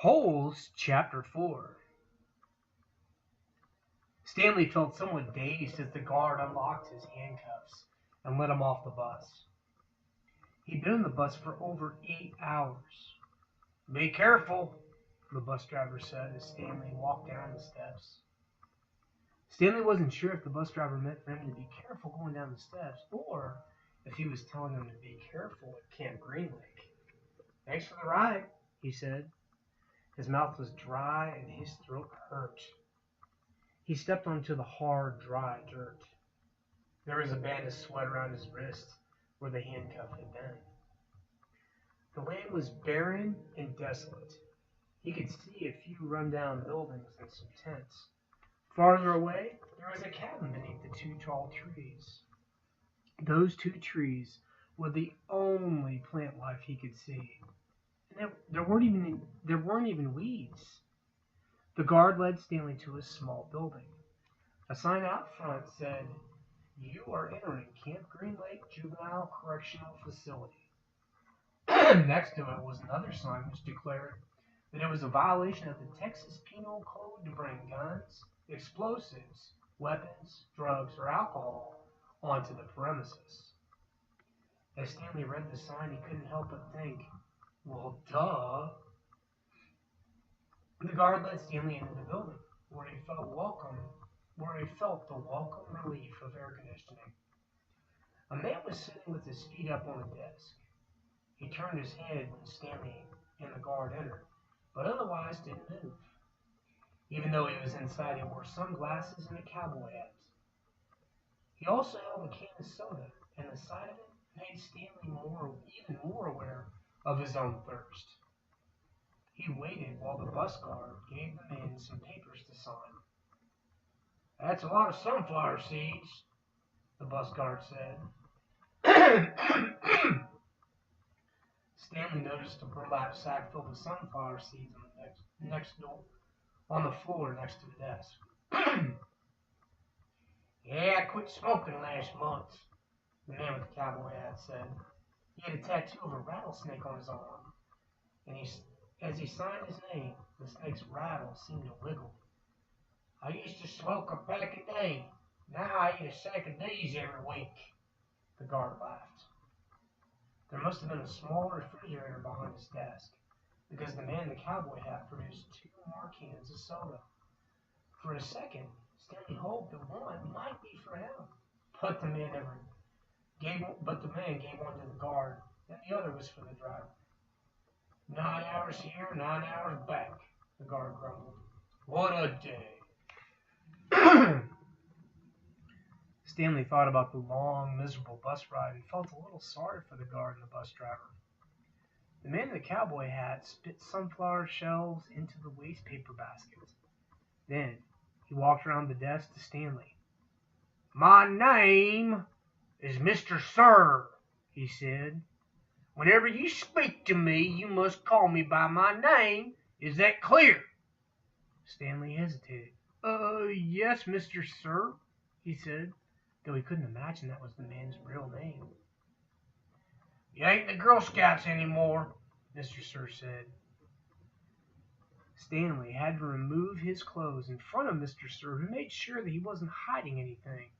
Holes, Chapter 4. Stanley felt somewhat dazed as the guard unlocked his handcuffs and let him off the bus. He'd been in the bus for over 8 hours. "Be careful," the bus driver said as Stanley walked down the steps. Stanley wasn't sure if the bus driver meant for him to be careful going down the steps or if he was telling him to be careful at Camp Green Lake. "Thanks for the ride," he said. His mouth was dry and his throat hurt. He stepped onto the hard, dry dirt. There was a band of sweat around his wrist where the handcuff had been. The land was barren and desolate. He could see a few run-down buildings and some tents. Farther away, there was a cabin beneath the 2 tall trees. Those 2 trees were the only plant life he could see. And there weren't even weeds. The guard led Stanley to a small building. A sign out front said, "You are entering Camp Green Lake Juvenile Correctional Facility." Next to it was another sign which declared that it was a violation of the Texas Penal Code to bring guns, explosives, weapons, drugs, or alcohol onto the premises. As Stanley read the sign, he couldn't help but think, well, duh. The guard led Stanley into the building, where he felt the welcome relief of air conditioning. A man was sitting with his feet up on a desk. He turned his head when Stanley and the guard entered, but otherwise didn't move. Even though he was inside, he wore sunglasses and a cowboy hat. He also held a can of soda, and the sight of it made Stanley even more aware of his own thirst. He waited while the bus guard gave the man some papers to sign. "That's a lot of sunflower seeds," the bus guard said. Stanley noticed a burlap sack filled with sunflower seeds on the floor next to the desk. "Yeah, I quit smoking last month," the man with the cowboy hat said. He had a tattoo of a rattlesnake on his arm, and as he signed his name, the snake's rattle seemed to wiggle. "I used to smoke a pack a day. Now I eat a sack of these every week," the guard laughed. There must have been a small refrigerator behind his desk, because the man in the cowboy hat produced 2 more cans of soda. For a second, Stanley hoped that one might be for him, but the man gave one to the guard, and the other was for the driver. 9 hours here, 9 hours back," the guard grumbled. "What a day." Stanley thought about the long, miserable bus ride and felt a little sorry for the guard and the bus driver. The man in the cowboy hat spit sunflower shells into the waste paper basket. Then he walked around the desk to Stanley. "My name is Mr. Sir," he said. "Whenever you speak to me, you must call me by my name. Is that clear?" Stanley hesitated. Yes, Mr. Sir," he said, though he couldn't imagine that was the man's real name. "You ain't the Girl Scouts anymore," Mr. Sir said. Stanley had to remove his clothes in front of Mr. Sir, who made sure that he wasn't hiding anything.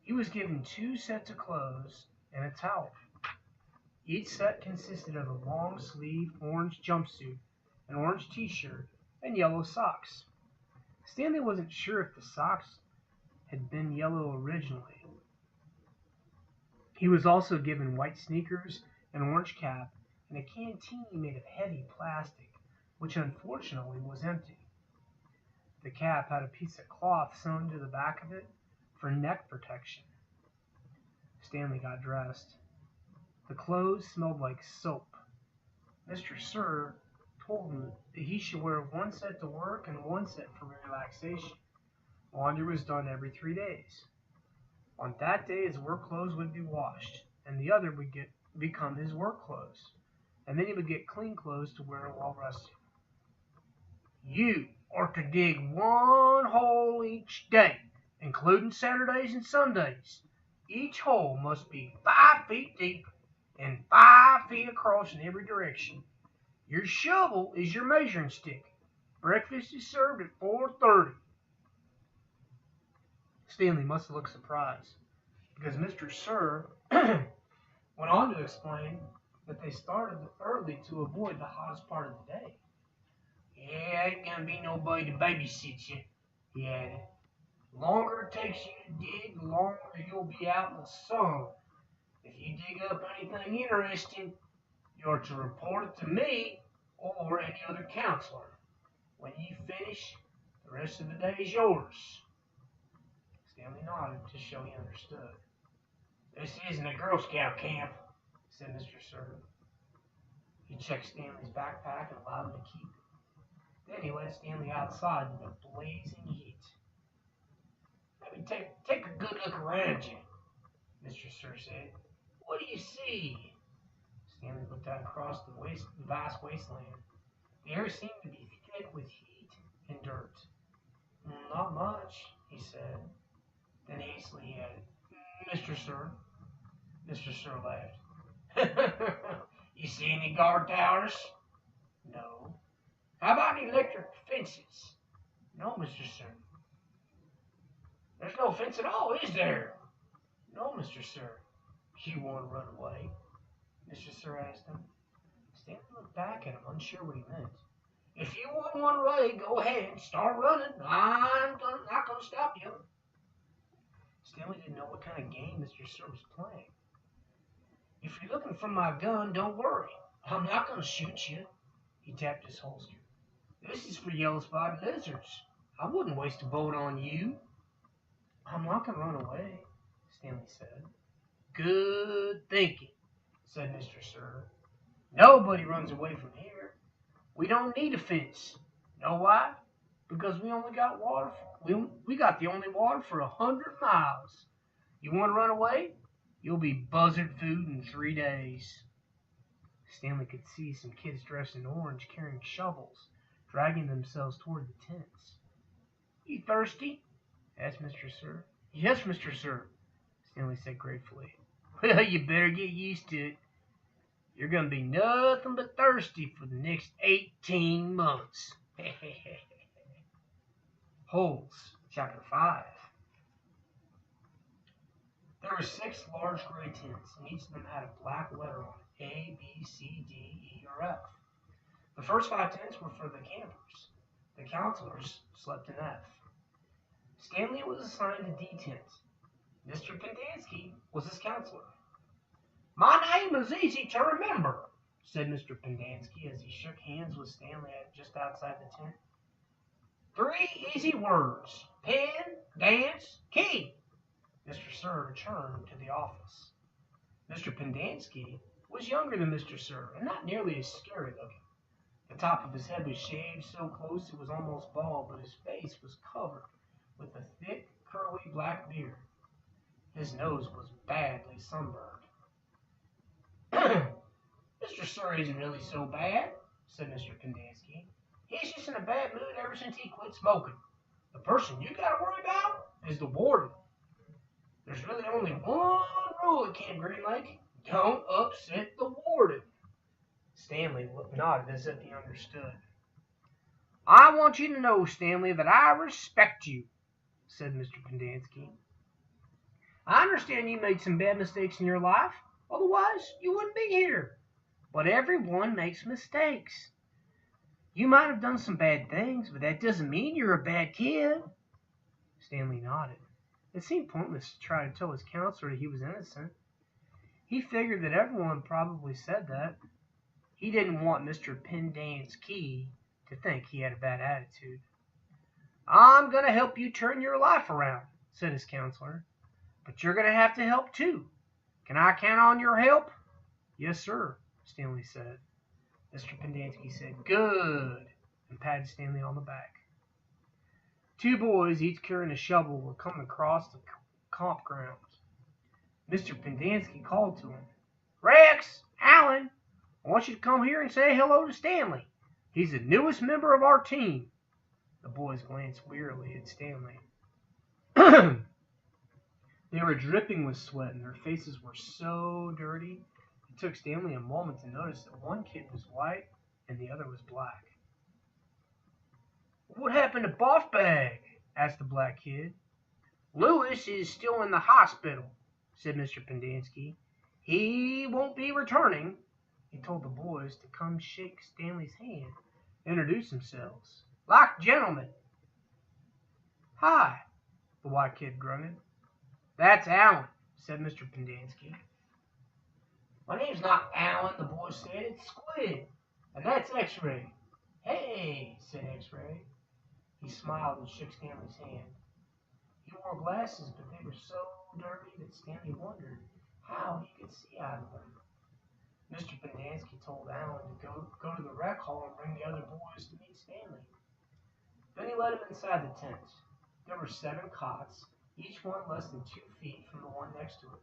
He was given 2 sets of clothes and a towel. Each set consisted of a long-sleeved orange jumpsuit, an orange t-shirt, and yellow socks. Stanley wasn't sure if the socks had been yellow originally. He was also given white sneakers, an orange cap, and a canteen made of heavy plastic, which unfortunately was empty. The cap had a piece of cloth sewn to the back of it for neck protection. Stanley got dressed. The clothes smelled like soap. Mr. Sir told him that he should wear 1 set to work and 1 set for relaxation. Laundry was done every 3 days. On that day, his work clothes would be washed, and the other would become his work clothes, and then he would get clean clothes to wear while resting. "You are to dig 1 hole each day, including Saturdays and Sundays. Each hole must be 5 feet deep and 5 feet across in every direction. Your shovel is your measuring stick. Breakfast is served at 4:30. Stanley must have looked surprised, because Mr. Sir went on to explain that they started early to avoid the hottest part of the day. Yeah, ain't gonna be nobody to babysit you, he added. The longer it takes you to dig, the longer you'll be out in the sun. If you dig up anything interesting, you're to report it to me or any other counselor. When you finish, the rest of the day is yours. Stanley nodded to show he understood. This isn't a Girl Scout camp, said Mr. Sir. He checked Stanley's backpack and allowed him to keep it. Then he led Stanley outside in the blazing heat. Let me take a good look around you, Mr. Sir said. What do you see? Stanley looked out across the vast wasteland. The air seemed to be thick with heat and dirt. Not much, he said. Then hastily he added, Mr. Sir. Mr. Sir laughed. You see any guard towers? No. How about any electric fences? No, Mr. Sir. There's no fence at all, is there? No, Mr. Sir. You want to run away? Mr. Sir asked him. Stanley looked back at him, unsure what he meant. If you want to run away, go ahead and start running. I'm not going to stop you. Stanley didn't know what kind of game Mr. Sir was playing. If you're looking for my gun, don't worry. I'm not going to shoot you. He tapped his holster. This is for yellow-spotted lizards. I wouldn't waste a bullet on you. I'm not going to run away, Stanley said. Good thinking, said Mr. Sir. Nobody runs away from here. We don't need a fence. Know why? Because we only got water. We got the only water for 100 miles. You want to run away? You'll be buzzard food in 3 days. Stanley could see some kids dressed in orange carrying shovels, dragging themselves toward the tents. You thirsty? Asked Mr. Sir. Yes, Mr. Sir, Stanley said gratefully. Well, you better get used to it. You're going to be nothing but thirsty for the next 18 months. Holes, Chapter 5. There were 6 large gray tents, and each of them had a black letter on it, A, B, C, D, E, or F. The first 5 tents were for the campers. The counselors slept in F. Stanley was assigned to D tent. Mr. Pendanski was his counselor. My name is easy to remember, said Mr. Pendanski as he shook hands with Stanley just outside the tent. 3 easy words, pen, dance, key. Mr. Sir returned to the office. Mr. Pendanski was younger than Mr. Sir and not nearly as scary looking. The top of his head was shaved so close it was almost bald, but his face was covered with a thick, curly black beard. His nose was badly sunburned. Mr. Sir isn't really so bad, said Mr. Pendanski. He's just in a bad mood ever since he quit smoking. The person you gotta worry about is the warden. There's really only one rule at Camp Green Lake. Don't upset the warden. Stanley nodded as if he understood. I want you to know, Stanley, that I respect you, said Mr. Pendanski. I understand you made some bad mistakes in your life. Otherwise, you wouldn't be here. But everyone makes mistakes. You might have done some bad things, but that doesn't mean you're a bad kid. Stanley nodded. It seemed pointless to try to tell his counselor he was innocent. He figured that everyone probably said that. He didn't want Mr. Pendanski to think he had a bad attitude. I'm going to help you turn your life around, said his counselor. But you're going to have to help too. Can I count on your help? Yes, sir, Stanley said. Mr. Pendanski said, good, and patted Stanley on the back. 2 boys, each carrying a shovel, were coming across the campground. Mr. Pendanski called to him, Rex, Allen, I want you to come here and say hello to Stanley. He's the newest member of our team. The boys glanced wearily at Stanley. They were dripping with sweat, and their faces were so dirty, it took Stanley a moment to notice that one kid was white and the other was black. "What happened to Boffbag?" asked the black kid. "Louis is still in the hospital," said Mr. Pendanski. "He won't be returning." He told the boys to come shake Stanley's hand and introduce themselves. "Like gentlemen." "Hi," the white kid grunted. "That's Alan," said Mr. Pendanski. "My name's not Alan," the boy said. "It's Squid. And that's X-Ray." "Hey," said X-Ray. He smiled and shook Stanley's hand. He wore glasses, but they were so dirty that Stanley wondered how he could see out of them. Mr. Pendanski told Alan to go to the rec hall and bring the other boys to meet Stanley. Then he led him inside the tent. There were 7 cots, each one less than 2 feet from the one next to it.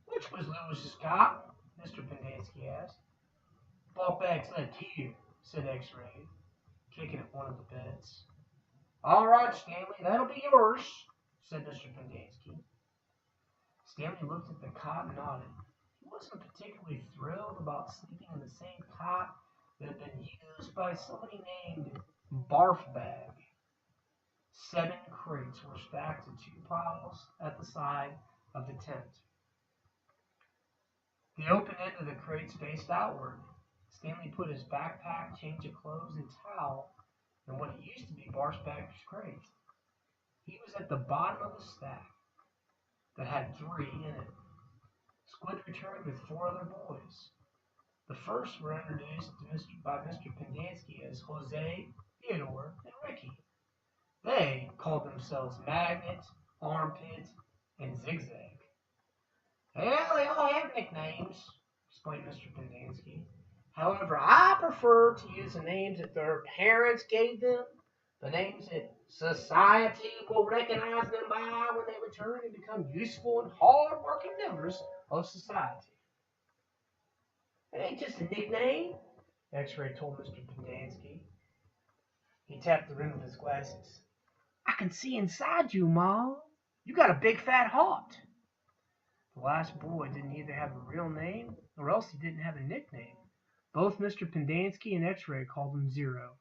"Which was Louis's cot?" Mr. Pendanski asked. "Boffbag slept here," said X-Ray, kicking at one of the beds. "All right, Stanley, that'll be yours," said Mr. Pendanski. Stanley looked at the cot and nodded. He wasn't particularly thrilled about sleeping in the same cot that had been used by somebody named Barfbag. 7 crates were stacked in 2 piles at the side of the tent. The open end of the crates faced outward. Stanley put his backpack, change of clothes, and towel in what used to be Barfbag's crate. He was at the bottom of the stack that had 3 in it. Squid returned with 4 other boys. The first were introduced by Mr. Pendanski as Jose, Theodore, and Ricky. They called themselves Magnet, Armpit, and Zigzag. "Well, they all have nicknames," explained Mr. Pendanski. "However, I prefer to use the names that their parents gave them, the names that society will recognize them by when they return and become useful and hard-working members of society." "It ain't just a nickname," X-Ray told Mr. Pendanski. He tapped the rim of his glasses. "I can see inside you, Ma. You got a big fat heart." The last boy didn't either have a real name or else he didn't have a nickname. Both Mr. Pendanski and X-Ray called him Zero.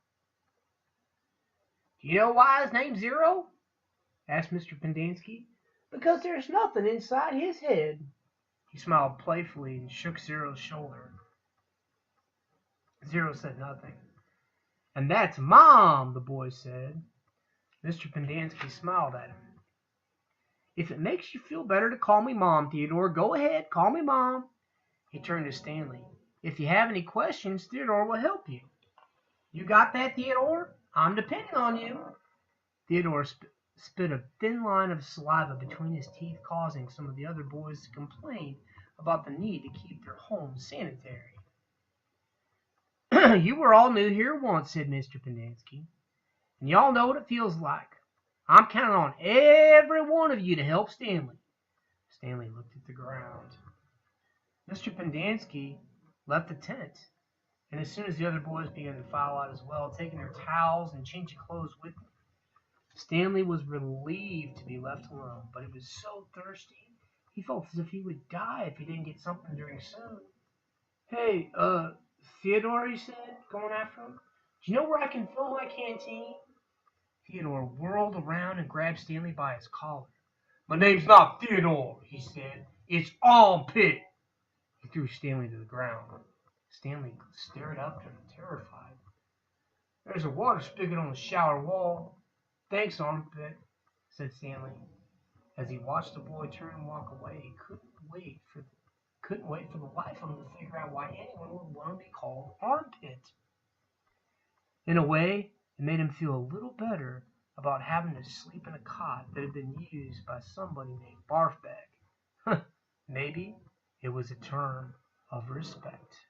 "Do you know why his name's Zero?" asked Mr. Pendanski. "Because there's nothing inside his head." He smiled playfully and shook Zero's shoulder. Zero said nothing. "And that's Mom," the boy said. Mr. Pendanski smiled at him. "If it makes you feel better to call me Mom, Theodore, go ahead, call me Mom." He turned to Stanley. "If you have any questions, Theodore will help you. You got that, Theodore? I'm depending on you." Theodore spit a thin line of saliva between his teeth, causing some of the other boys to complain about the need to keep their homes sanitary. "You were all new here once," said Mr. Pendanski, "and y'all know what it feels like. I'm counting on every one of you to help Stanley." Stanley looked at the ground. Mr. Pendanski left the tent, and as soon as the other boys began to file out as well, taking their towels and changing clothes with them, Stanley was relieved to be left alone, but he was so thirsty he felt as if he would die if he didn't get something to drink soon. "Hey, Theodore," he said, going after him, "do you know where I can fill my canteen?" Theodore whirled around and grabbed Stanley by his collar. "My name's not Theodore," he said. "It's Armpit." He threw Stanley to the ground. Stanley stared up at him, terrified. "There's a water spigot on the shower wall." "Thanks, Armpit," said Stanley. As he watched the boy turn and walk away, he couldn't wait for the life of him to figure out why anyone would want to be called Armpit. In a way, it made him feel a little better about having to sleep in a cot that had been used by somebody named Barfbag. Maybe it was a term of respect.